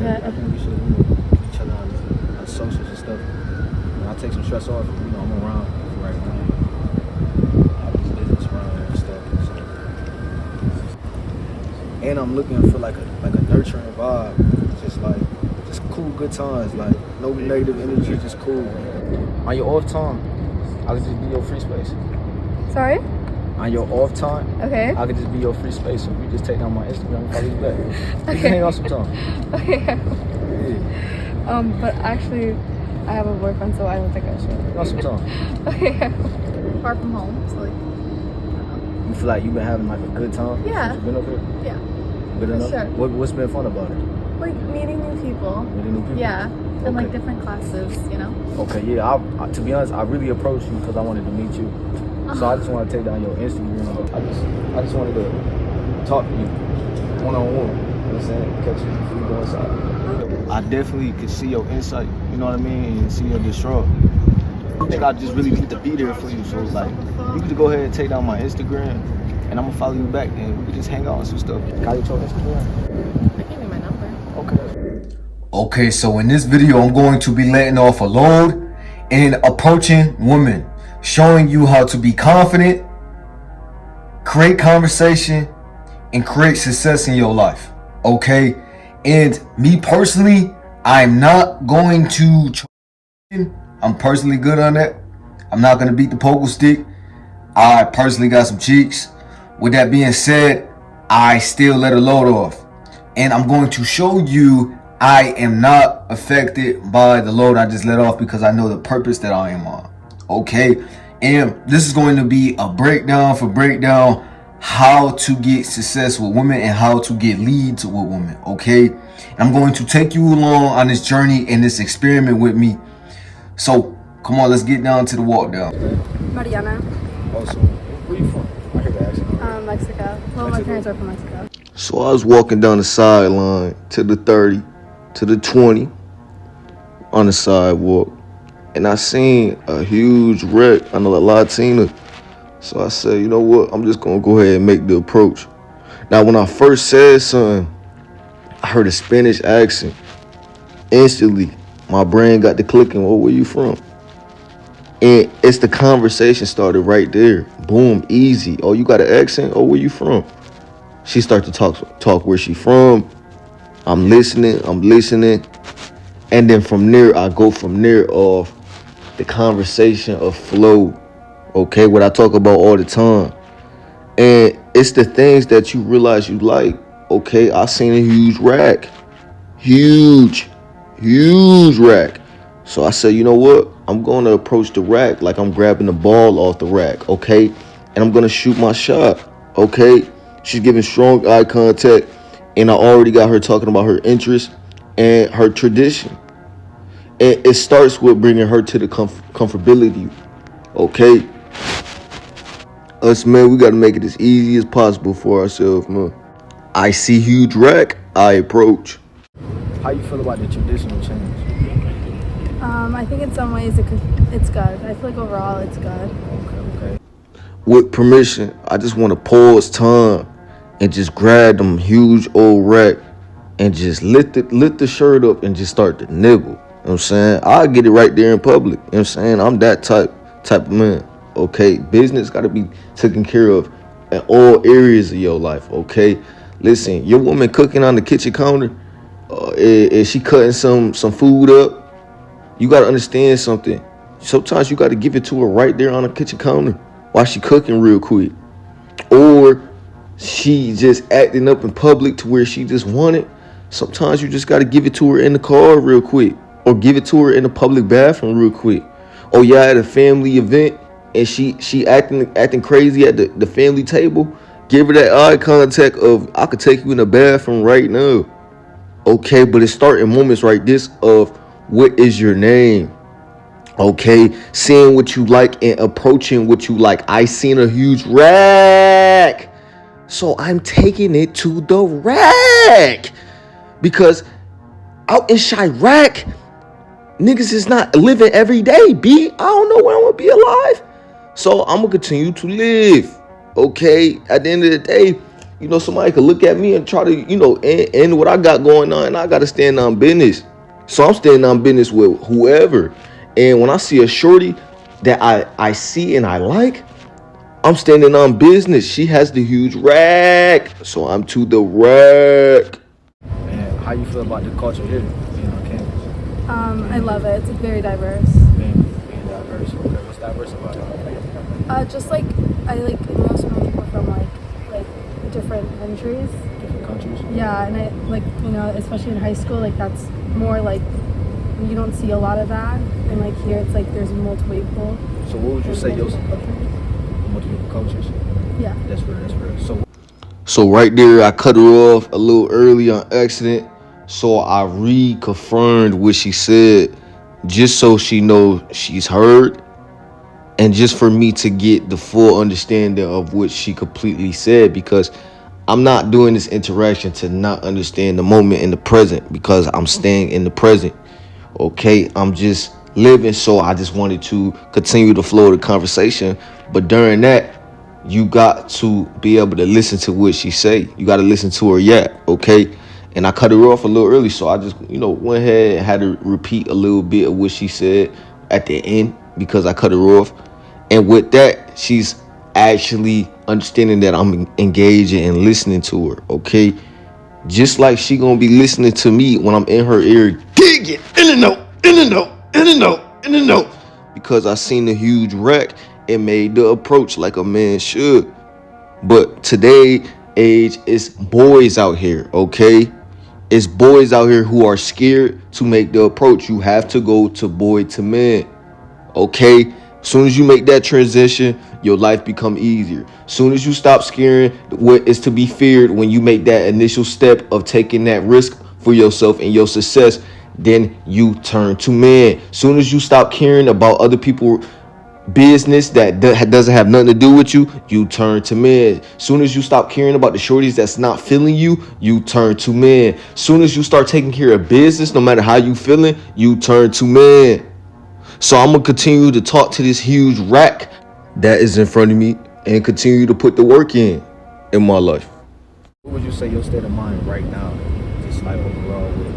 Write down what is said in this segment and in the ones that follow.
Yeah. I think we should, meet each other on socials and stuff. And I'll take some stress off. I'm around right now. I have this business around here and stuff. So. And I'm looking for like a nurturing vibe. Just cool, good times. Like no negative energy, just cool. On your off time, I could just be your free space. Sorry? On your off time, okay, I could just be your free space. So you just take down my Instagram and follow you back. We can hang out sometime. Okay. Yeah. But actually, I have a boyfriend, so I don't think I should. Hang out sometime. Okay. Far from home, so like, I don't know. You feel like you've been having like a good time? Yeah. Since you've been up here? Yeah. Good enough? Sure. What's been fun about it? Like meeting new people. Meeting new people? Yeah. Okay. And like different classes, you know? Okay, yeah. I to be honest, I really approached you because I wanted to meet you. So I just want to take down your Instagram. I just wanted to talk to you one-on-one. You know what I'm saying? Catch you before you go inside. I definitely could see your insight, you know what I mean? And see your distraught. I think I just really need to be there for you. So like, you could go ahead and take down my Instagram and I'm gonna follow you back and we could just hang out and some stuff. Can I get your Instagram? I can give you my number. Okay. Okay, so in this video, I'm going to be letting off a load and approaching women, showing you how to be confident, create conversation, and create success in your life. Okay, and me personally, I'm not going to. I'm personally good on that. I'm not gonna beat the poker stick. I personally got some cheeks. With that being said, I still let a load off, and I'm going to show you I am not affected by the load I just let off because I know the purpose that I am on. Okay, and this is going to be a breakdown how to get success with women and how to get leads with women. Okay, and I'm going to take you along on this journey and this experiment with me. So come on, let's get down to the walk down. Mariana. Also, where you from? I heard the accent. Mexico. Well, my parents are from Mexico. So I was walking down the sideline to the 30, to the 20 on the sidewalk, and I seen a huge wreck on the Latina. So I said, you know what? I'm just gonna go ahead and make the approach. Now, when I first said something, I heard a Spanish accent. Instantly, my brain got to clicking. Oh, where you from? And it's the conversation started right there. Boom, easy. Oh, you got an accent? Oh, where you from? She started to talk where she from. I'm listening. And then from there, I go from there off the conversation of flow. Okay, what I talk about all the time. And it's the things that you realize you like. Okay, I seen a huge rack. Huge rack. So I said, you know what? I'm going to approach the rack like I'm grabbing the ball off the rack, okay? And I'm going to shoot my shot, okay? She's giving strong eye contact, and I already got her talking about her interests and her tradition. And it starts with bringing her to the comfortability, okay? Us, man, we got to make it as easy as possible for ourselves, man. I see huge rack, I approach. How you feel about the traditional change? I think in some ways it's good. I feel like overall it's good. Okay. With permission, I just want to pause time and just grab them huge old rack and just lift the shirt up and just start to nibble. You know what I'm saying? I'll get it right there in public. You know what I'm saying? I'm that type of man. Okay, business got to be taken care of in all areas of your life. Okay, listen, your woman cooking on the kitchen counter, is she cutting some food up? You got to understand something. Sometimes you got to give it to her right there on the kitchen counter while she cooking real quick. Or she just acting up in public to where she just want it. Sometimes you just got to give it to her in the car real quick, or give it to her in the public bathroom real quick. Or y'all at a family event and she acting crazy at the family table. Give her that eye contact of, I could take you in the bathroom right now. Okay, but it's starting moments like this of, what is your name? Okay, seeing what you like and approaching what you like. I seen a huge rack, so I'm taking it to the rack. Because out in Chirac, niggas is not living every day, B. I don't know when I'm gonna be alive. So I'm gonna continue to live. Okay, at the end of the day, somebody could look at me and try to, end what I got going on, and I got to stand on business. So I'm standing on business with whoever. And when I see a shorty that I see and I like, I'm standing on business. She has the huge rack, so I'm to the rack. And how you feel about the culture here, being on campus? I love it. It's very diverse. Being diverse. Okay, what's diverse about it? Just like I like most of the people from like different countries. Different countries? Yeah, and I like especially in high school, like that's more like you don't see a lot of that, and like here it's like there's multiple people. So what would you say your multiple cultures? multiple cultures? Yeah. That's real. So right there, I cut her off a little early on accident. So I reconfirmed what she said, just so she knows she's heard, and just for me to get the full understanding of what she completely said, because I'm not doing this interaction to not understand the moment in the present, because I'm staying in the present. Okay, I'm just living, so I just wanted to continue the flow of the conversation. But during that, you got to be able to listen to what she say. You got to listen to her okay? And I cut her off a little early, so I just, went ahead and had to repeat a little bit of what she said at the end, because I cut her off. And with that, she's actually understanding that I'm engaging and listening to her, okay? Just like she gonna be listening to me when I'm in her ear, digging in the note, because I seen the huge wreck and made the approach like a man should. But today age, it's boys out here, okay? It's boys out here who are scared to make the approach. You have to go to boy to man, okay? Soon as you make that transition, your life become easier. Soon as you stop scaring what is to be feared, when you make that initial step of taking that risk for yourself and your success, then you turn to man. Soon as you stop caring about other people's business that doesn't have nothing to do with you, you turn to man. Soon as you stop caring about the shorties that's not feeling you, you turn to man. Soon as you start taking care of business, no matter how you feeling, you turn to man. So I'm gonna continue to talk to this huge rack that is in front of me and continue to put the work in my life. What would you say your state of mind right now, just like overall with,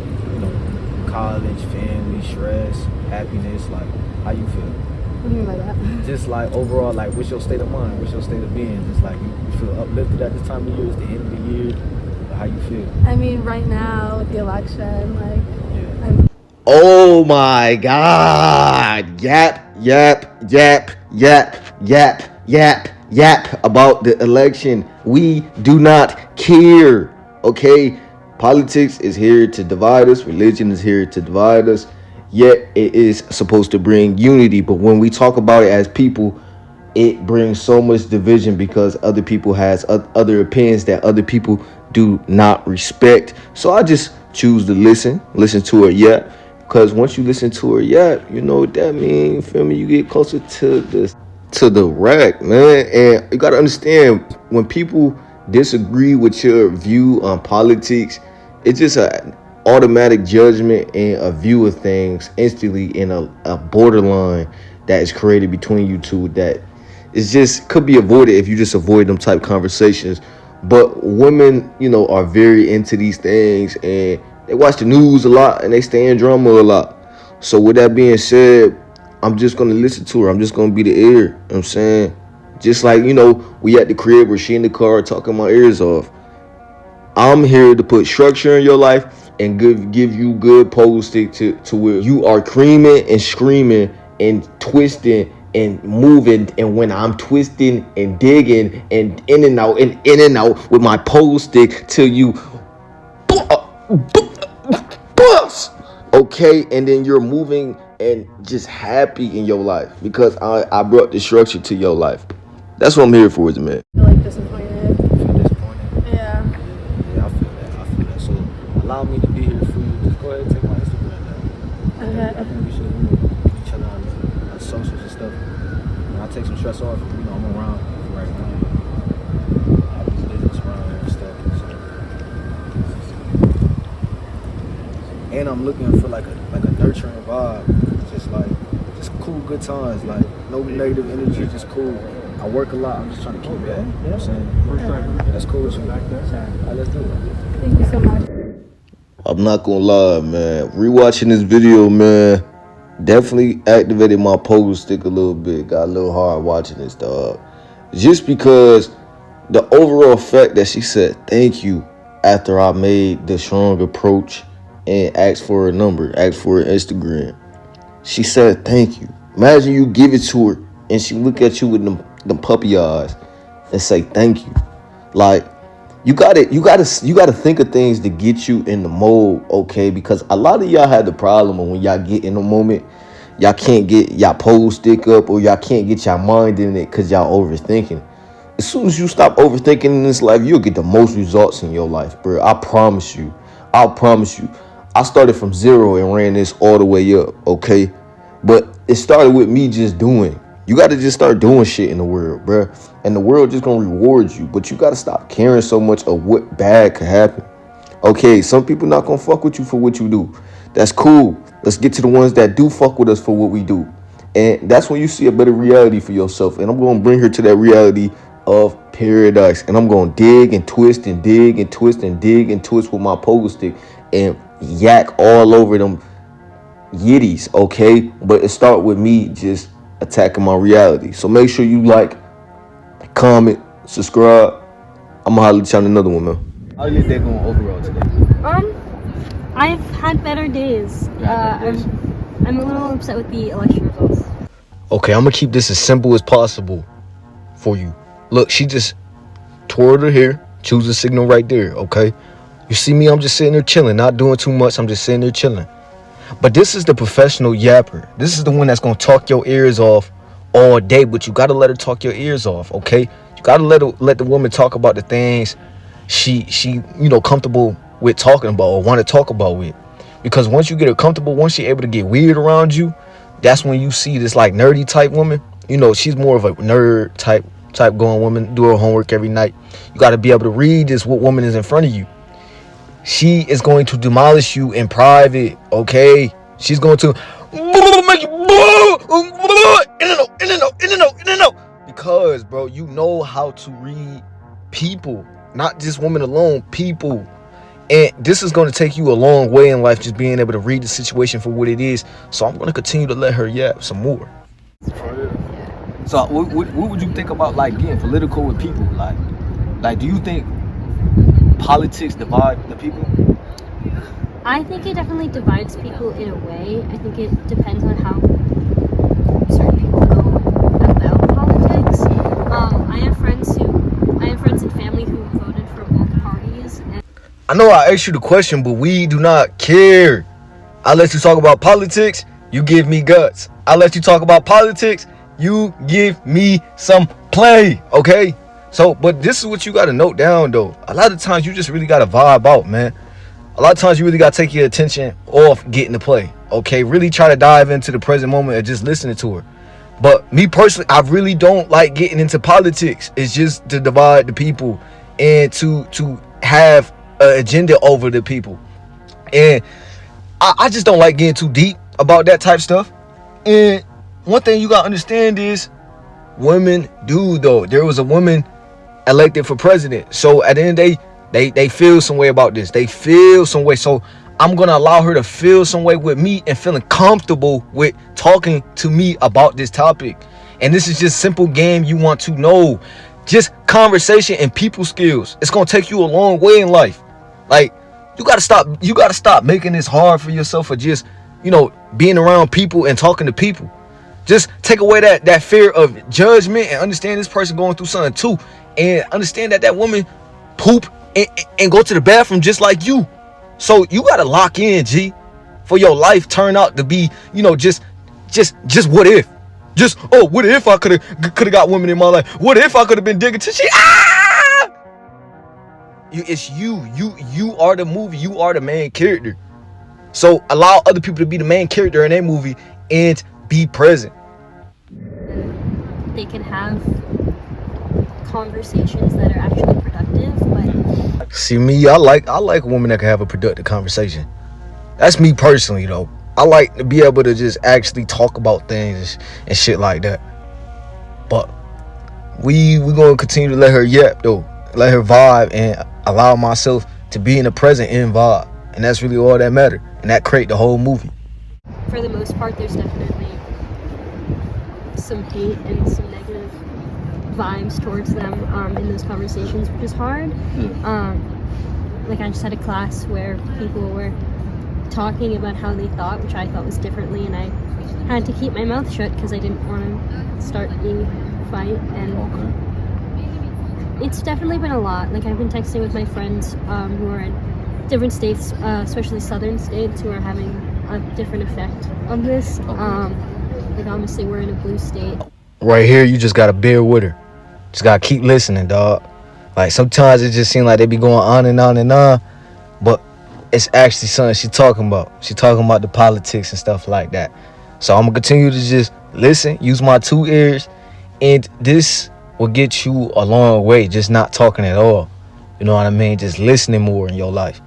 college, family, stress, happiness, like how you feel? What do you mean by that? Just like overall, like what's your state of mind? What's your state of being? Just like you feel uplifted at this time of year, it's the end of the year, how you feel? I mean, right now with the election, like Yeah. Oh my God. Yap about the election. We do not care. Okay? Politics is here to divide us. Religion is here to divide us. Yet it is supposed to bring unity. But when we talk about it as people, it brings so much division because other people has other opinions that other people do not respect. So I just choose to listen to her yet. Because once you listen to her, you know what that means. You feel me? You get closer to the rack, man. And you gotta understand, when people disagree with your view on politics, it's just an automatic judgment and a view of things instantly in a borderline that is created between you two that is just could be avoided if you just avoid them type conversations. But women, are very into these things, and they watch the news a lot and they stay in drama a lot. So with that being said, I'm just going to listen to her. I'm just going to be the ear. You know what I'm saying? Just like, we at the crib or she in the car talking my ears off. I'm here to put structure in your life and give you good pole stick to where you are creaming and screaming and twisting and moving. And when I'm twisting and digging and in and out with my pole stick till you bust, okay? And then you're moving and just happy in your life because I brought the structure to your life. That's what I'm here for, man. I feel like disappointed. You feel disappointed? Yeah. Yeah, I feel that. So allow me to be here for you. Just go ahead and take my Instagram down. Okay. I think we should get each other on socials and stuff. And I'll take some stress off. I'm around right now. I have this business around here and stuff. And I'm looking for like a nurturing vibe. Just cool, good times. Like no negative energy, just cool. I work a lot. I'm just trying to keep it. You know what I'm saying? That's cool with you. All right, let's do it. Thank you so much. I'm not gonna lie, man. Rewatching this video, man, definitely activated my pogo stick a little bit. Got a little hard watching this, dog. Just because the overall fact that she said thank you after I made the strong approach and asked for a number, asked for an Instagram. She said thank you. Imagine you give it to her and she look at you with them puppy eyes and say thank you. Like, you gotta think of things to get you in the mode, okay? Because a lot of y'all had the problem of when y'all get in the moment, y'all can't get y'all pole stick up, or y'all can't get y'all mind in it because y'all overthinking. As soon as you stop overthinking in this life, you'll get the most results in your life, bro. I promise you. I promise you. I started from 0 and ran this all the way up, okay? But it started with me just doing. You got to just start doing shit in the world, bro. And the world just going to reward you. But you got to stop caring so much of what bad could happen. Okay, some people not going to fuck with you for what you do. That's cool. Let's get to the ones that do fuck with us for what we do. And that's when you see a better reality for yourself. And I'm going to bring her to that reality of paradise. And I'm going to dig and twist and dig and twist and dig and twist with my pogo stick and yak all over them yitties, okay? But it start with me just attacking my reality. So make sure you like, comment, subscribe. I'm gonna holler at you on another one, man. How your day going overall today? I've had better days. I'm a little upset with the election results. Okay, I'm gonna keep this as simple as possible for you. Look, she just twirled her hair, choose a signal right there, okay? You see me, I'm just sitting there chilling, not doing too much. I'm just sitting there chilling. But this is the professional yapper. This is the one that's gonna talk your ears off all day, but you gotta let her talk your ears off, okay? You gotta let the woman talk about the things she comfortable with talking about or want to talk about with. Because once you get her comfortable, once she's able to get weird around you, that's when you see this like nerdy type woman. You know, she's more of a nerd type going woman, do her homework every night. You gotta be able to read this what woman is in front of you. She is going to demolish you in private, okay? She's going to make you because, bro, you know how to read people, not just women alone, people. And this is going to take you a long way in life, just being able to read the situation for what it is. So I'm going to continue to let her yap some more. So what would you think about like getting political with people? Like do you think politics divide the people? I think it definitely divides people in a way. I think it depends on how certain people go about politics. I have friends and family who voted for both parties. And I know I asked you the question, but we do not care. I let you talk about politics, you give me guts. I let you talk about politics, you give me some play, okay? So, but this is what you got to note down, though. A lot of times you just really got to vibe out, man. A lot of times you really got to take your attention off getting to play, okay? Really try to dive into the present moment and just listening to her. But me personally, I really don't like getting into politics. It's just to divide the people and to have an agenda over the people. And I just don't like getting too deep about that type stuff. And one thing you got to understand is women do, though. There was a woman elected for president. So at the end of the day, they feel some way about this. They feel some way. So I'm going to allow her to feel some way with me and feeling comfortable with talking to me about this topic. And this is just simple game you want to know. Just conversation and people skills. It's going to take you a long way in life. Like, you got to stop making this hard for yourself for just, being around people and talking to people. Just take away that fear of judgment and understand this person going through something too. And understand that woman poop and go to the bathroom just like you. So you got to lock in, G, for your life turn out to be, just what if? Just, what if I could have got women in my life? What if I could have been digging to shit? It's you. You are the movie. You are the main character. So allow other people to be the main character in that movie and be present. they can have conversations that are actually productive. But see me, I like a woman that can have a productive conversation. That's me personally, though. I like to be able to just actually talk about things and shit like that. But we gonna continue to let her yap though, let her vibe, and allow myself to be in the present and vibe, and that's really all that matter, and that create the whole movie. For the most part, there's definitely some hate and some negative vibes towards them in those conversations, which is hard. Like I just had a class where people were talking about how they thought, which I thought was differently, and I had to keep my mouth shut because I didn't want to start a fight. And it's definitely been a lot. Like I've been texting with my friends who are in different states, especially southern states, who are having a different effect on this. Like obviously we're in a blue state. Right here, you just gotta bear with her. Just gotta keep listening, dog. Like sometimes it just seems like they be going on and on and on, but it's actually something she's talking about. She's talking about the politics and stuff like that. So I'm gonna continue to just listen, use my 2 ears, and this will get you a long way, just not talking at all. You know what I mean? Just listening more in your life.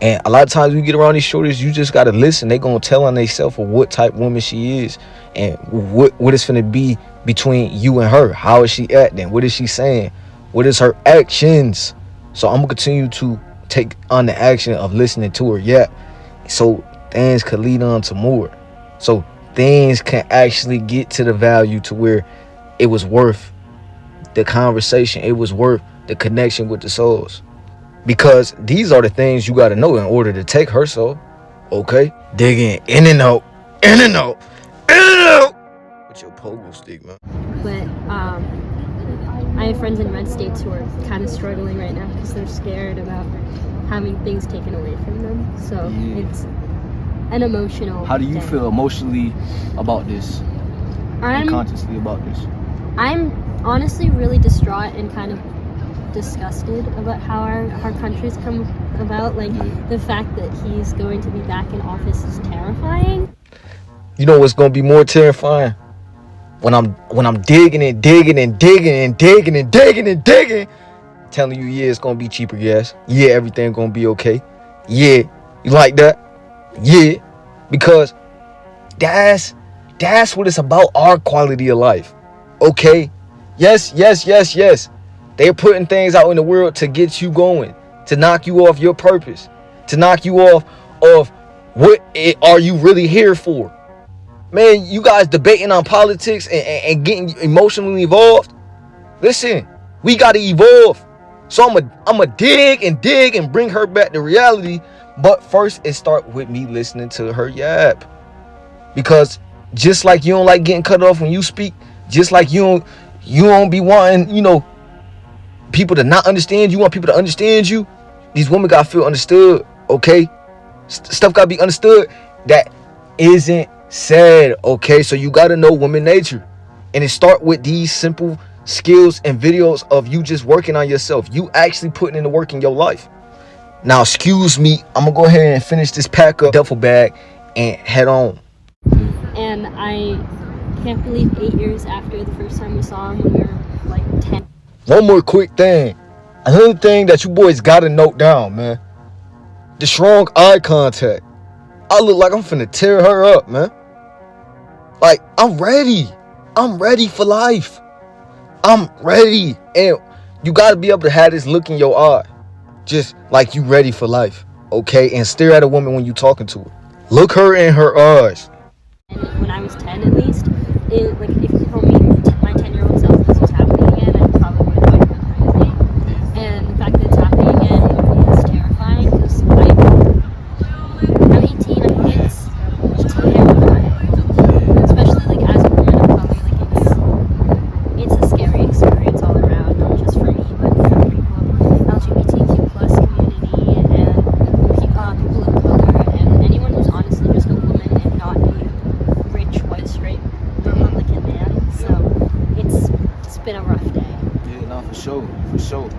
And a lot of times we get around these shorties, you just gotta listen. They gonna tell on themselves of what type of woman she is and what it's finna be between you and her. How is she acting? What is she saying? What is her actions? So I'm gonna continue to take on the action of listening to her, yeah, so things could lead on to more. So things can actually get to the value to where it was worth the conversation. It was worth the connection with the souls. Because these are the things you got to know in order to take her soul. Okay? Digging in and out, in and out, in and out with your pogo stick, man. But I have friends in red states who are kind of struggling right now because they're scared about having things taken away from them. So it's an emotional. How do you thing. feel emotionally about this? And consciously about this? I'm honestly really distraught and kind of disgusted about how our country's come about. Like the fact that he's going to be back in office is terrifying. You know what's gonna be more terrifying? When I'm digging and digging and digging and digging and digging and digging, telling you, yeah, it's gonna be cheaper gas. Yeah, everything gonna be okay. Yeah, you like that? Yeah, because that's what it's about, our quality of life. Okay? Yes. They're putting things out in the world to get you going, to knock you off your purpose, to knock you off of are you really here for. Man, you guys debating on politics and getting emotionally involved. Listen, we gotta evolve. So I'ma dig and bring her back to reality. But first, it start with me listening to her yap. Because just like you don't like getting cut off when you speak, just like you don't be wanting, people to not understand you, want people to understand you. These women gotta feel understood, okay? Stuff gotta be understood that isn't said, okay? So you gotta know woman nature. And it start with these simple skills and videos of you just working on yourself. You actually putting in the work in your life. Now, excuse me, I'm gonna go ahead and finish this pack up duffel bag and head on. And I can't believe 8 years after the first time we saw him when we were like 10. One more quick thing. Another thing that you boys gotta note down, man. The strong eye contact. I look like I'm finna tear her up, man. Like, I'm ready. I'm ready for life. I'm ready. And you gotta be able to have this look in your eye. Just like you ready for life, okay? And stare at a woman when you talking to her. Look her in her eyes. And when I was 10 at least, like if you told me my 10-year-old self this was happening again, I probably would have thought you were crazy. And the fact that it's happening again is terrifying because I'm 18, I think it's terrifying. Especially like as a woman of color, like it's a scary experience all around, not just for me, but for people LGBTQ plus community and people of color and anyone who's honestly just a woman and not a rich white straight Republican man. So it's been a rough day. Yeah, no, for sure.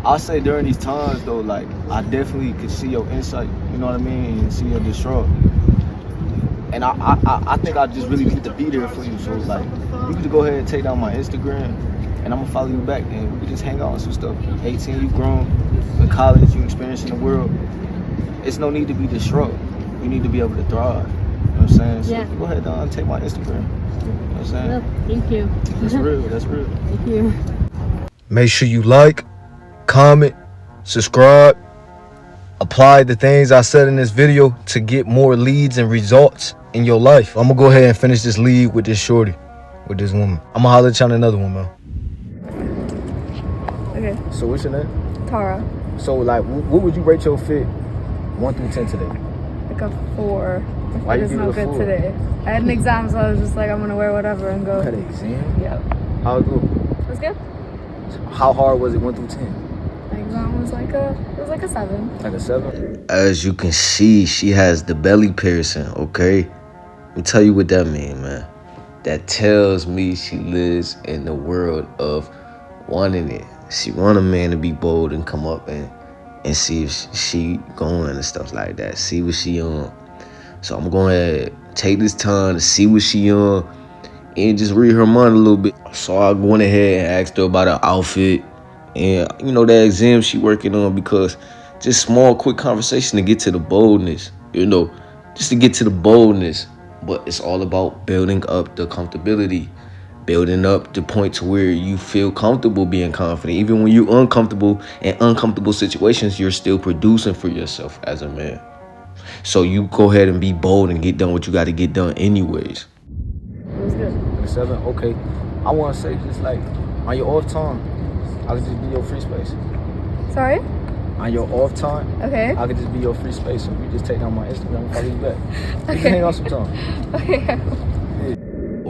I'll say during these times though, like I definitely could see your insight, you know what I mean, and see your distraught. And I think I just really need to be there for you. So like you could go ahead and take down my Instagram and I'm gonna follow you back and we can just hang out on some stuff. 18, you grown, in college, you experiencing the world. It's no need to be distraught. You need to be able to thrive. You know what I'm saying? So go ahead and take my Instagram. You know what I'm saying? Well, thank you. That's real. Thank you. Make sure you like, comment, subscribe, apply the things I said in this video to get more leads and results in your life. I'm gonna go ahead and finish this lead with this shorty, with this woman. I'm gonna holler at you on another one, man. Okay. So what's your name? Tara. So like, what would you rate your fit 1 through 10 today? Like a 4. My Why fit you is give it no a good 4? today. I had an exam, so I was just like, I'm gonna wear whatever and go. You had an exam? Yep. How it go? It was good. How hard was it 1 through 10? My exam was like a 7. Like a 7? As you can see, she has the belly piercing, okay? Let me tell you what that means, man. That tells me she lives in the world of wanting it. She want a man to be bold and come up and see if she going and stuff like that. See what she on. So I'm going to take this time to see what she on and just read her mind a little bit. So I went ahead and asked her about her outfit and, you know, that exam she working on, because just small, quick conversation to get to the boldness, you know, just to get to the boldness. But it's all about building up the comfortability, building up the point to where you feel comfortable being confident. Even when you're uncomfortable in uncomfortable situations, you're still producing for yourself as a man. So you go ahead and be bold and get done what you got to get done anyways. It was good. Like a 7? Okay. I want to say just like, on your off time, I could just be your free space. Sorry? On your off time, Okay. I could just be your free space. So you just take down my Instagram and follow you back. We can hang out sometime. Okay.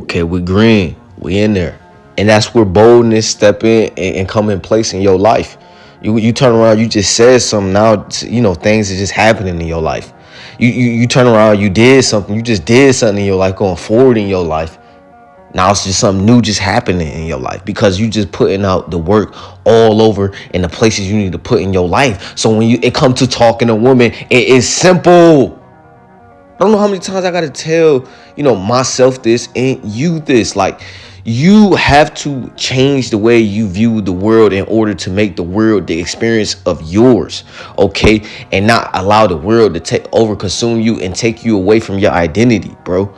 Okay, we're green. We in there. And that's where boldness step in and come in place in your life. You turn around, you just said something. Now, you know, things are just happening in your life. You turn around, you did something. You just did something in your life going forward in your life. Now it's just something new just happening in your life because you just putting out the work all over in the places you need to put in your life. So when it comes to talking to women, it is simple. I don't know how many times I got to tell, you know, myself this and you this. Like, you have to change the way you view the world in order to make the world the experience of yours, okay? And not allow the world to consume you and take you away from your identity, bro.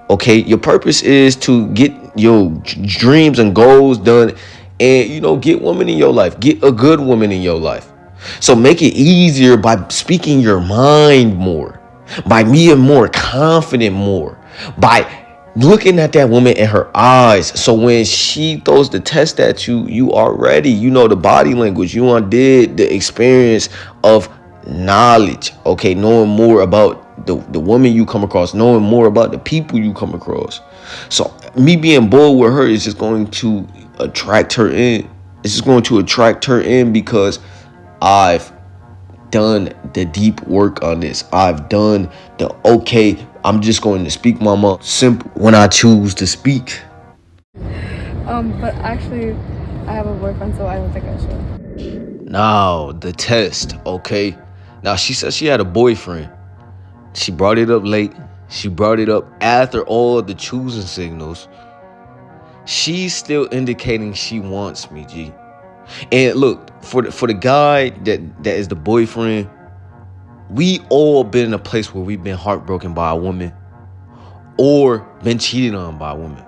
Okay, your purpose is to get your dreams and goals done and, you know, get women in your life. Get a good woman in your life. So make it easier by speaking your mind more, by being more confident more, by looking at that woman in her eyes. So when she throws the test at you, you are ready. You know the body language. You did the experience of knowledge, okay, knowing more about the woman you come across, knowing more about the people you come across. So me being bold with her is just going to attract her in. It's just going to attract her in because I've done the deep work on this. I've done the I'm just going to speak my mind simple when I choose to speak. But actually, I have a boyfriend, so I don't think I should. Now the test, okay. Now she said she had a boyfriend. She brought it up late. She brought it up after all the choosing signals. She's still indicating she wants me, G. And look, for the guy that is the boyfriend, we all been in a place where we've been heartbroken by a woman or been cheated on by a woman.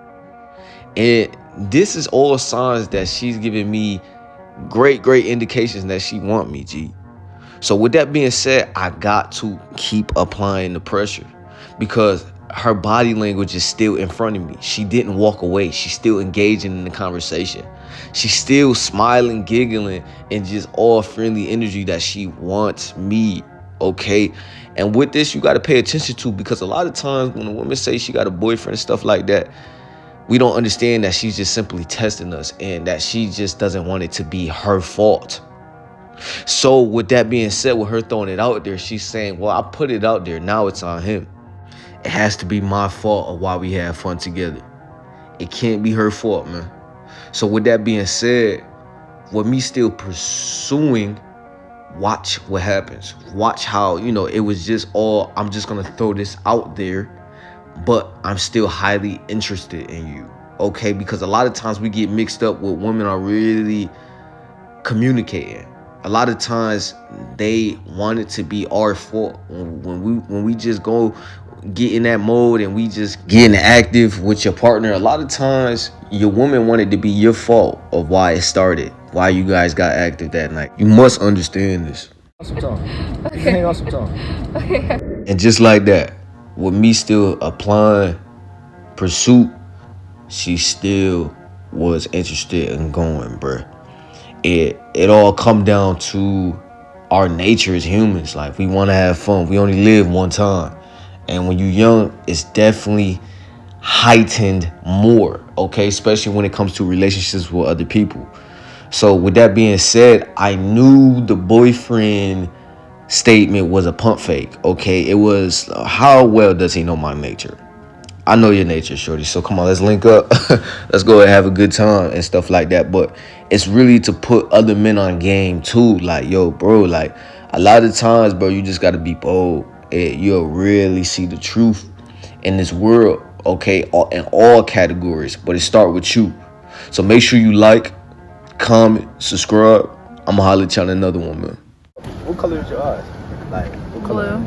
And this is all signs that she's giving me great indications that she want me, G. So with that being said, I got to keep applying the pressure because her body language is still in front of me. She didn't walk away. She's still engaging in the conversation. She's still smiling, giggling, and just all friendly energy that she wants me, okay? And with this, you got to pay attention to, because a lot of times when a woman say she got a boyfriend and stuff like that, we don't understand that she's just simply testing us and that she just doesn't want it to be her fault. So with that being said, with her throwing it out there, she's saying, well, I put it out there. Now it's on him. It has to be my fault of why we have fun together. It can't be her fault, man. So with that being said, with me still pursuing, watch what happens. Watch how, you know, it was just all, I'm just going to throw this out there, but I'm still highly interested in you. Okay, because a lot of times we get mixed up with women are really communicating. A lot of times they want it to be our fault. When we just go get in that mode and we just getting active with your partner, a lot of times your woman wanted to be your fault of why it started. why you guys got active that night. You must understand this. Sometime. You can hang out sometime. And just like that, with me still applying pursuit, she still was interested in going, bruh. It all come down to our nature as humans. Like, we want to have fun. We only live one time. And when you're young, it's definitely heightened more, okay? Especially when it comes to relationships with other people. So with that being said, I knew the boyfriend statement was a pump fake, okay? It was, how well does he know my nature? I know your nature, shorty. So come on, let's link up. Let's go and have a good time and stuff like that. But it's really to put other men on game too. Like, yo, bro, like a lot of times, bro, you just got to be bold. You'll really see the truth in this world, okay, in all categories. But it start with you. So make sure you like, comment, subscribe. I'm going to holler at you on another one, man. What color is your eyes? Like, what color?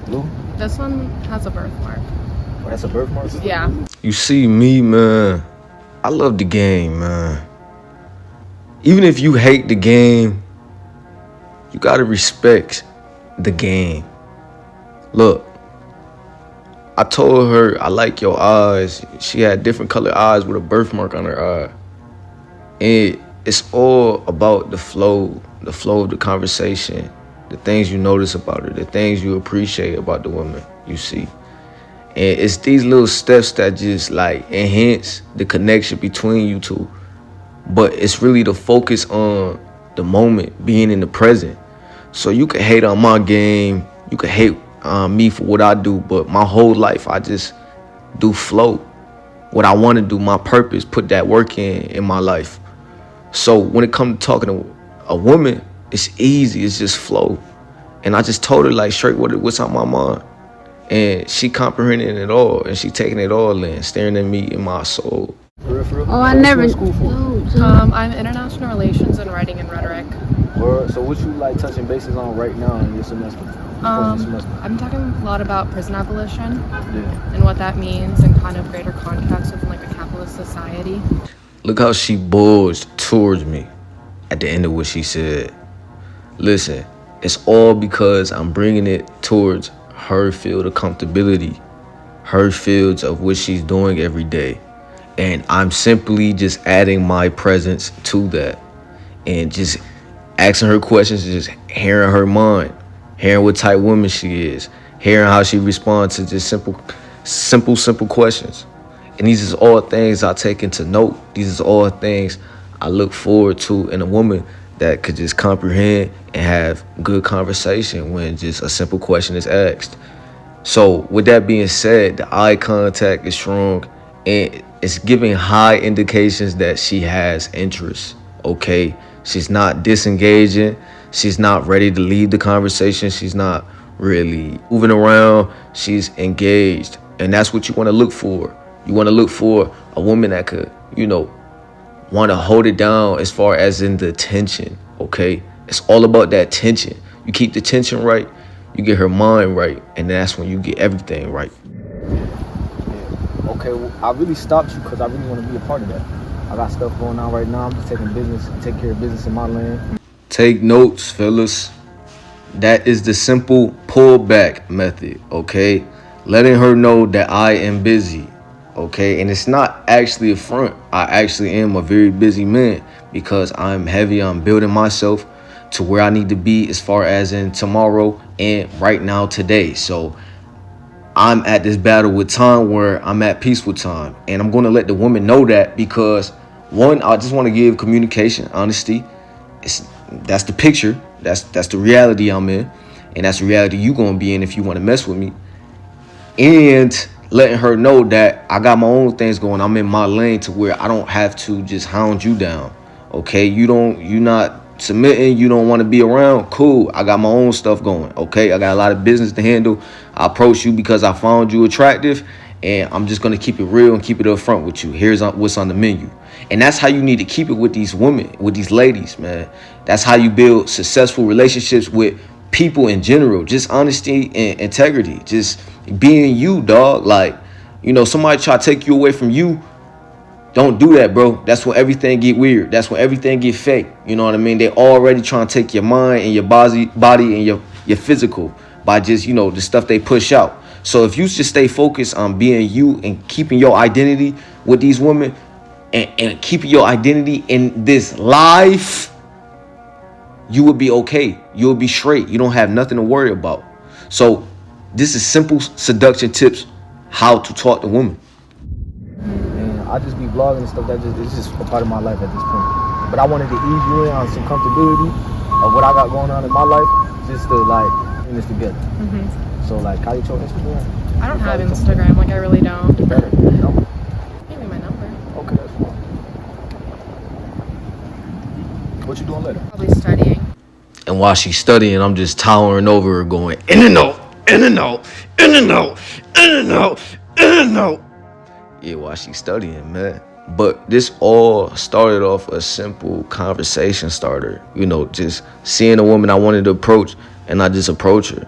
Blue. Blue? This one has a birthmark. Oh, that's a birthmark? Yeah. You see me, man, I love the game, man. Even if you hate the game, you gotta respect the game. Look, I told her I like your eyes. She had different colored eyes with a birthmark on her eye. And it's all about the flow of the conversation, the things you notice about her, the things you appreciate about the woman you see. And it's these little steps that just like enhance the connection between you two. But it's really the focus on the moment, being in the present. So you can hate on my game, you can hate on me for what I do, but my whole life I just do flow. What I want to do, my purpose, put that work in my life. So when it comes to talking to a woman, it's easy, it's just flow. And I just told her like straight what's on my mind. And she comprehending it all, and she taking it all in, staring at me in my soul. For real? Oh, I never. I'm international relations and writing and rhetoric. So what you like touching bases on right now in your semester? I'm talking a lot about prison abolition Yeah. and what that means and kind of greater context within like a capitalist society. Look how she bulged towards me at the end of what she said. Listen, it's all because I'm bringing it towards her field of comfortability, her fields of what she's doing every day. And I'm simply just adding my presence to that and just asking her questions, just hearing her mind, hearing what type woman she is, hearing how she responds to just simple questions. And these is all things I take into note. These is all things I look forward to in a woman that could just comprehend and have good conversation when just a simple question is asked. So with that being said, the eye contact is strong and it's giving high indications that she has interest, okay? She's not disengaging. She's not ready to leave the conversation. She's not really moving around. She's engaged. And that's what you want to look for. You want to look for a woman that could, want to hold it down as far as in the tension, okay? It's all about that tension. You keep the tension right, you get her mind right, and that's when you get everything right. Yeah. Okay, well, I really stopped you because I really want to be a part of that. I got stuff going on right now. I'm just taking care of business in my land. Take notes, fellas. That is the simple pullback method, okay? Letting her know that I am busy. Okay, and it's not actually a front. I actually am a very busy man because I'm heavy on building myself to where I need to be as far as in tomorrow and right now today. So I'm at this battle with time where I'm at peace with time. And I'm going to let the woman know that because, one, I just want to give communication, honesty. That's the picture. That's the reality I'm in. And that's the reality you're going to be in if you want to mess with me. And letting her know that I got my own things going. I'm in my lane to where I don't have to just hound you down. Okay, you're not submitting, you don't want to be around. Cool, I got my own stuff going. Okay, I got a lot of business to handle. I approached you because I found you attractive, and I'm just gonna keep it real and keep it up front with you. Here's what's on the menu. And that's how you need to keep it with these women, with these ladies, man. That's how you build successful relationships with people in general. Just honesty and integrity. Just being you, dog. Like, somebody try to take you away from you, Don't do that, bro. That's when everything get weird. That's when everything get fake. You know what I mean? They already trying to take your mind and your body and your physical by just, you know, the stuff they push out. So if you just stay focused on being you and keeping your identity with these women and keeping your identity in this life, you will be okay. You'll be straight. You don't have nothing to worry about. So this is simple seduction tips, how to talk to women. I just be vlogging and stuff. It's just a part of my life at this point. But I wanted to ease you in on some comfortability of what I got going on in my life, just to like bring this together. So like, how you your Instagram? I don't have Instagram. Like, I really don't. Better. No? Give me my number. Okay, that's fine. What you doing later? Probably studying. And while she's studying, I'm just towering over her going, in and out, in and out, in and out, in and out, in and out. Yeah, while she's studying, man. But this all started off a simple conversation starter. You know, just seeing a woman I wanted to approach, and I just approach her.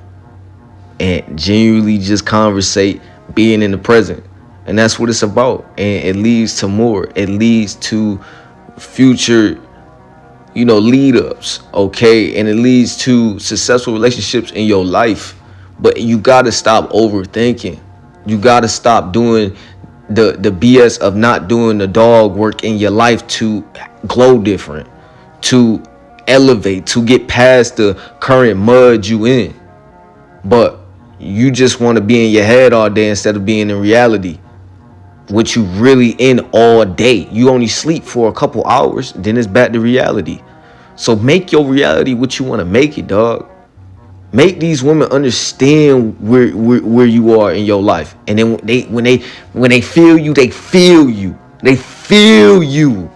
And genuinely just conversate, being in the present. And that's what it's about. And it leads to more. It leads to future, you know, lead ups, okay? And it leads to successful relationships in your life. But you gotta stop overthinking. You gotta stop doing the BS of not doing the dog work in your life to glow different, to elevate, to get past the current mud you in. But you just want to be in your head all day instead of being in reality, what you really in all day. You only sleep for a couple hours, then it's back to reality. So make your reality what you want to make it, dog. Make these women understand where you are in your life. And then when they feel you, they feel you. They feel you.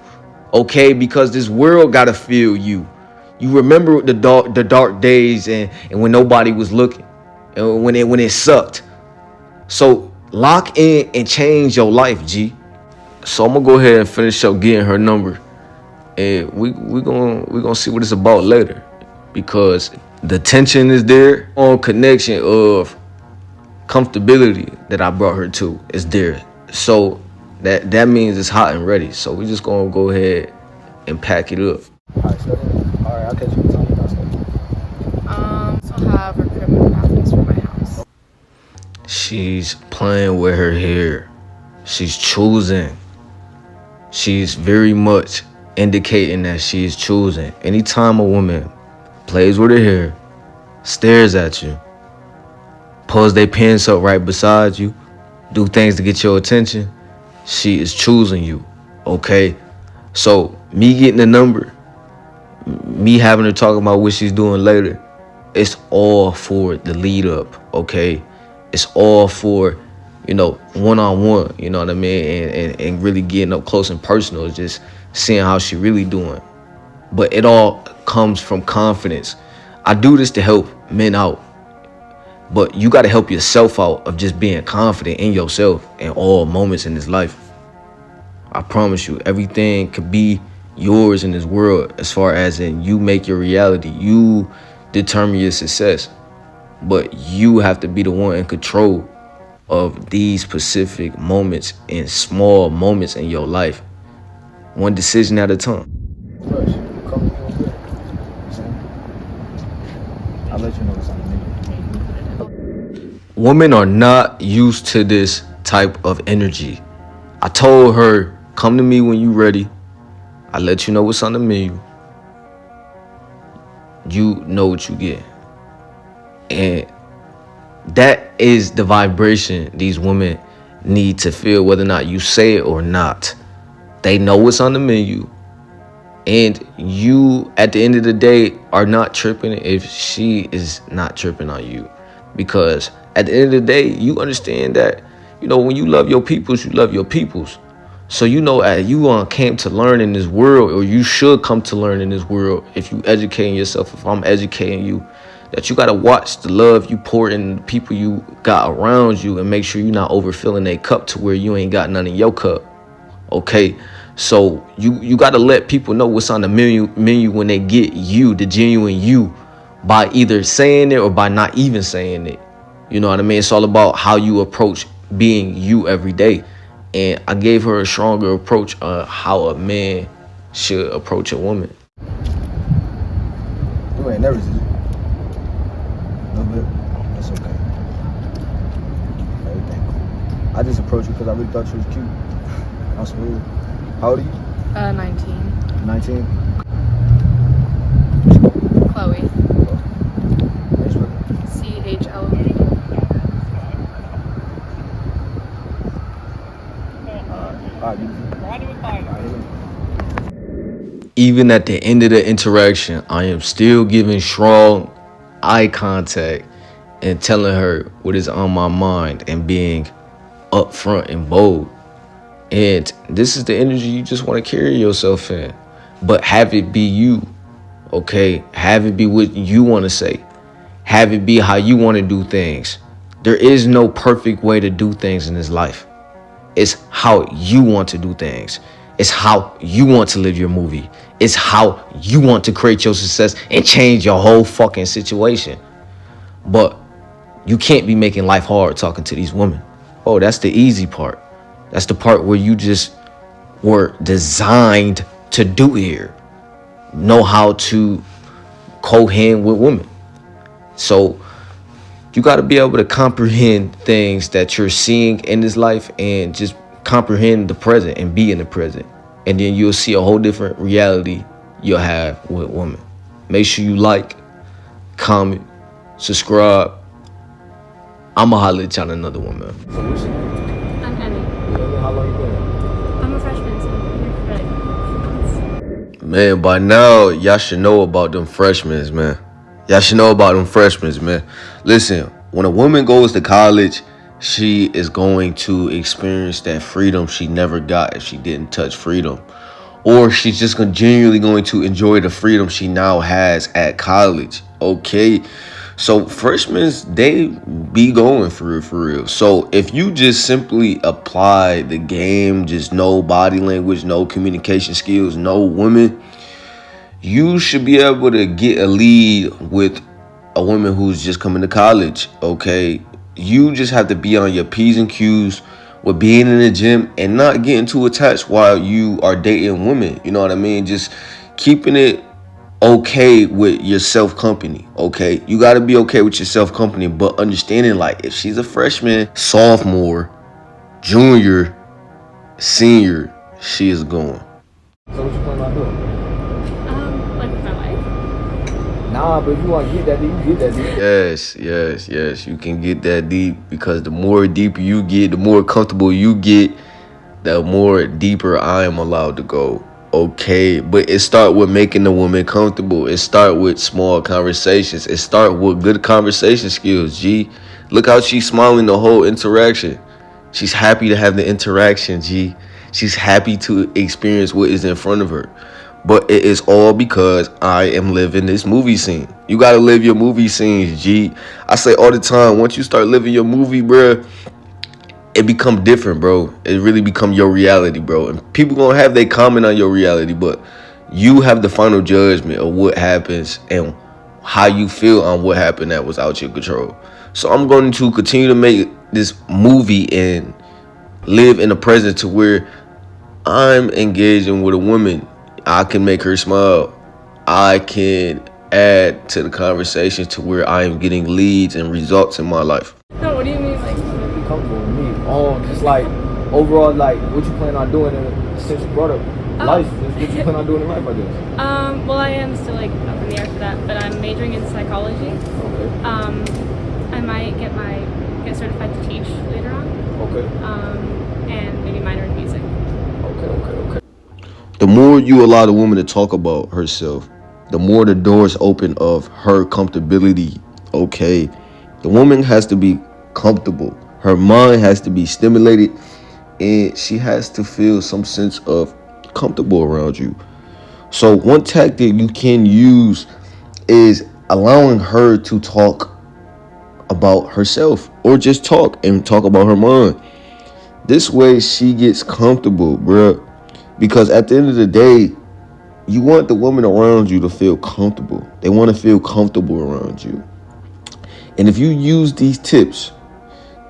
Okay? Because this world gotta feel you. You remember the dark days and when nobody was looking. And when it sucked. So lock in and change your life, G. So I'm gonna go ahead and finish up getting her number. And we're gonna see what it's about later. Because the tension is there, on connection of comfortability that I brought her to is there. So that means it's hot and ready. So we just gonna go ahead and pack it up. Alright, studying. Alright, I'll catch you time you got studying. So I have recruitment practice for my house. She's playing with her hair. She's choosing. She's very much indicating that she's choosing. Anytime a woman plays with her hair, stares at you, pulls their pants up right beside you, do things to get your attention, she is choosing you, okay? So me getting the number, me having her talk about what she's doing later, it's all for the lead up, okay? It's all for, you know, one-on-one, you know what I mean? And really getting up close and personal, just seeing how she really doing. But it all comes from confidence. I do this to help men out, but you got to help yourself out of just being confident in yourself in all moments in this life. I promise you, everything could be yours in this world as far as in you make your reality. You determine your success, but you have to be the one in control of these specific moments and small moments in your life. One decision at a time. Fresh. Come good. I'll let you know what's on the menu. Women are not used to this type of energy. I told her, come to me when you ready. I let you know what's on the menu. You know what you get. And that is the vibration these women need to feel, whether or not you say it or not. They know what's on the menu. And you, at the end of the day, are not tripping if she is not tripping on you. Because at the end of the day, you understand that, you know, when you love your peoples, you love your peoples. So, you know, you came to learn in this world, or you should come to learn in this world if you educating yourself, if I'm educating you, that you got to watch the love you pour in the people you got around you and make sure you're not overfilling their cup to where you ain't got none in your cup. Okay? So you got to let people know what's on the menu when they get you, the genuine you, by either saying it or by not even saying it. You know what I mean? It's all about how you approach being you every day. And I gave her a stronger approach on how a man should approach a woman. You ain't nervous, is you? A little bit. That's okay. Everything cool. I just approached you because I really thought you was cute. I'm smooth. How old are you? 19. 19? Chloe. Thanks, brother. CHLO. Alright, beautiful. Even at the end of the interaction, I am still giving strong eye contact and telling her what is on my mind and being upfront and bold. And this is the energy you just want to carry yourself in. But have it be you, okay? Have it be what you want to say. Have it be how you want to do things. There is no perfect way to do things in this life. It's how you want to do things. It's how you want to live your movie. It's how you want to create your success and change your whole fucking situation. But you can't be making life hard talking to these women. Oh, that's the easy part. That's the part where you just were designed to do here. Know how to co-hand with women. So you got to be able to comprehend things that you're seeing in this life and just comprehend the present and be in the present. And then you'll see a whole different reality you'll have with women. Make sure you like, comment, subscribe. I'ma holler at y'all another one, man. So what's your name? I'm Emmy. Yeah, how long you been? I'm a freshman, so I'm here for like a few months. Man, by now, y'all should know about them freshmen, man. Y'all should know about them freshmen, man. Listen, when a woman goes to college, she is going to experience that freedom she never got if she didn't touch freedom. Or she's just genuinely going to enjoy the freedom she now has at college, okay? So freshmen, they be going for real. So if you just simply apply the game, just no body language, no communication skills, no women, you should be able to get a lead with a woman who's just coming to college, okay? You just have to be on your P's and Q's with being in the gym and not getting too attached while you are dating women. You know what I mean? Just keeping it okay with your self-company, okay? You got to be okay with your self-company, but understanding, like, if she's a freshman, sophomore, junior, senior, she is going. So what you plan on doing? Like with my life. Nah, but if you want to get that deep, you get that deep. Yes, you can get that deep, because the more deeper you get, the more comfortable you get, the more deeper I am allowed to go. Okay, but it start with making the woman comfortable. It start with small conversations. It start with good conversation skills, G. Look how she's smiling the whole interaction. She's happy to have the interaction, G. She's happy to experience what is in front of her. But it is all because I am living this movie scene. You got to live your movie scenes, G. I say all the time, once you start living your movie, bruh, it become different, bro. It really become your reality, bro. And people gonna have their comment on your reality, but you have the final judgment of what happens and how you feel on what happened that was out your control. So I'm going to continue to make this movie and live in the present to where I'm engaging with a woman. I can make her smile. I can add to the conversation to where I am getting leads and results in my life. No, what do you mean, like? Be comfortable with me. Just like overall, like what you plan on doing since you brought up life. Just what you plan on doing in life, I guess. Well, I am still like up in the air for that, but I'm majoring in psychology. Okay. I might get certified to teach later on. Okay. And maybe minor in music. Okay. The more you allow the woman to talk about herself, the more the doors open of her comfortability, okay? The woman has to be comfortable. Her mind has to be stimulated, and she has to feel some sense of comfortable around you. So one tactic you can use is allowing her to talk about herself, or just talk about her mind. This way she gets comfortable, bruh. Because at the end of the day, you want the woman around you to feel comfortable. They want to feel comfortable around you. And if you use these tips,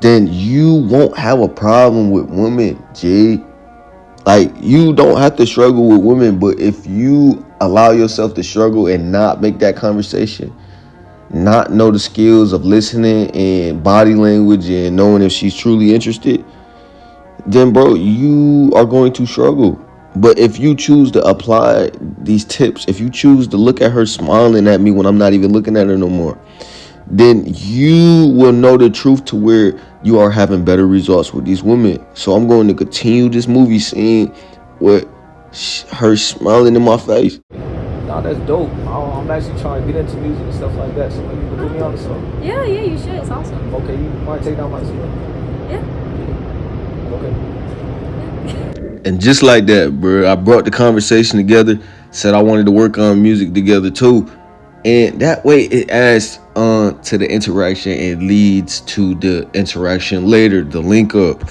then you won't have a problem with women, G. Like, you don't have to struggle with women, but if you allow yourself to struggle and not make that conversation, not know the skills of listening and body language and knowing if she's truly interested, then bro, you are going to struggle. But if you choose to apply these tips, if you choose to look at her smiling at me when I'm not even looking at her no more, then you will know the truth to where you are having better results with these women. So I'm going to continue this movie scene with her smiling in my face. Nah, that's dope. I'm actually trying to get into music and stuff like that, so maybe you can put me on to something. Yeah, you should. It's awesome. Okay, you might take down my CD? Yeah. Okay. And just like that, bro, I brought the conversation together, said I wanted to work on music together too. And that way it adds on to the interaction and leads to the interaction later, the link up.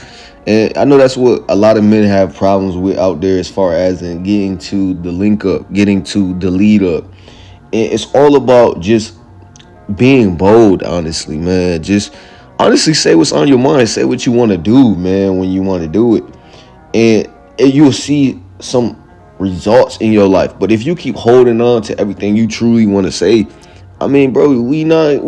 And I know that's what a lot of men have problems with out there as far as in getting to the link up, getting to the lead up. And it's all about just being bold, honestly, man. Just honestly say what's on your mind. Say what you want to do, man, when you want to do it. And you'll see some results in your life. But if you keep holding on to everything you truly want to say, I mean, bro, we not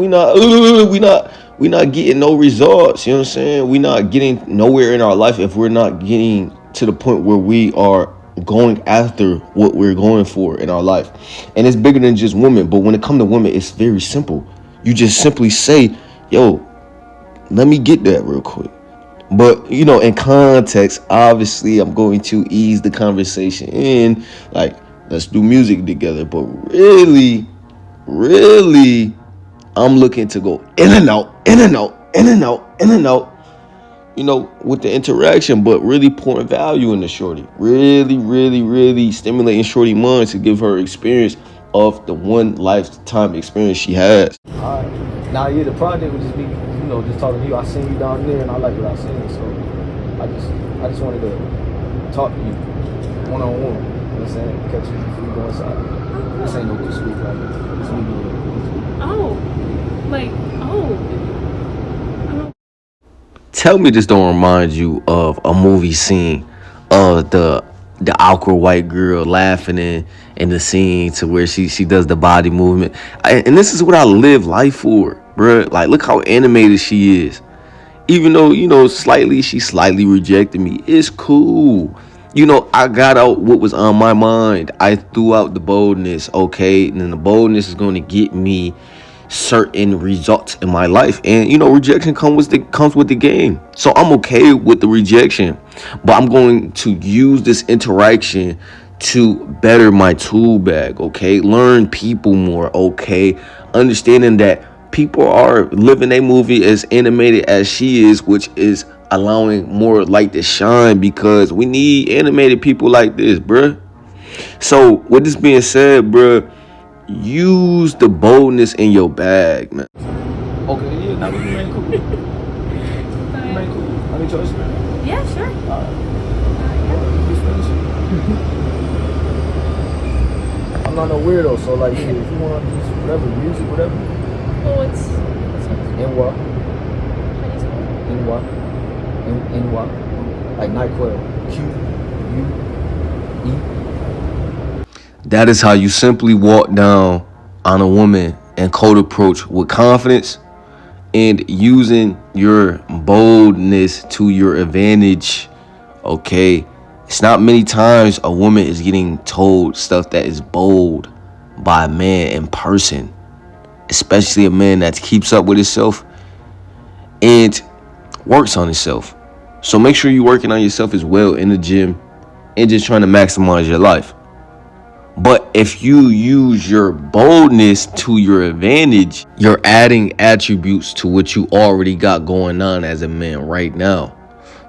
getting no results. You know what I'm saying? We not getting nowhere in our life if we're not getting to the point where we are going after what we're going for in our life. And it's bigger than just women. But when it comes to women, it's very simple. You just simply say, yo, let me get that real quick. But, you know, in context, obviously, I'm going to ease the conversation in, like, let's do music together. But really, I'm looking to go in and out, you know, with the interaction, but really pouring value in the shorty. Really stimulating shorty mind to give her experience of the one lifetime experience she has. All right. Now, yeah, the project was just me, you know, just talking to you. I seen you down there, and I like what I seen. So I just wanted to talk to you one-on-one. You know what I'm saying? Catch you before you go inside. This ain't no good speak like it. It's me being Tell me this don't remind you of a movie scene of the awkward white girl laughing in the scene to where she does the body movement. And this is what I live life for, bruh. Like, look how animated she is. Even though, you know, she slightly rejected me. It's cool. You know, I got out what was on my mind. I threw out the boldness, okay? And then the boldness is going to get me certain results in my life. And, you know, rejection comes with the game. So I'm okay with the rejection. But I'm going to use this interaction to better my tool bag, okay? Learn people more, okay? Understanding that people are living a movie as animated as she is, which is allowing more light to shine, because we need animated people like this, bruh. So with this being said, bruh, use the boldness in your bag, man. okay, yeah, now we remain cool. Remain cool. I need your Instagram. Yeah, sure. All right. We finish. I'm not no weirdo, so like, yeah, if you want to do whatever, music, whatever. Well, what's NY. how do you spell it? NY. Like NyQuell. QUE. That is how you simply walk down on a woman and cold approach with confidence and using your boldness to your advantage, okay? It's not many times a woman is getting told stuff that is bold by a man in person, especially a man that keeps up with himself and works on himself. So make sure you're working on yourself as well in the gym and just trying to maximize your life. But if you use your boldness to your advantage, you're adding attributes to what you already got going on as a man right now.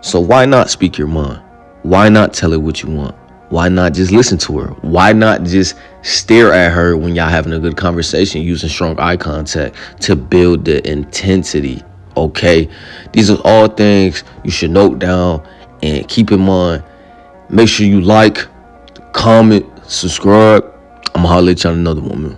So why not speak your mind? Why not tell her what you want? Why not just listen to her? Why not just stare at her when y'all having a good conversation using strong eye contact to build the intensity? Okay, these are all things you should note down and keep in mind. Make sure you like, comment, subscribe. I'm gonna holler at y'all another one, man.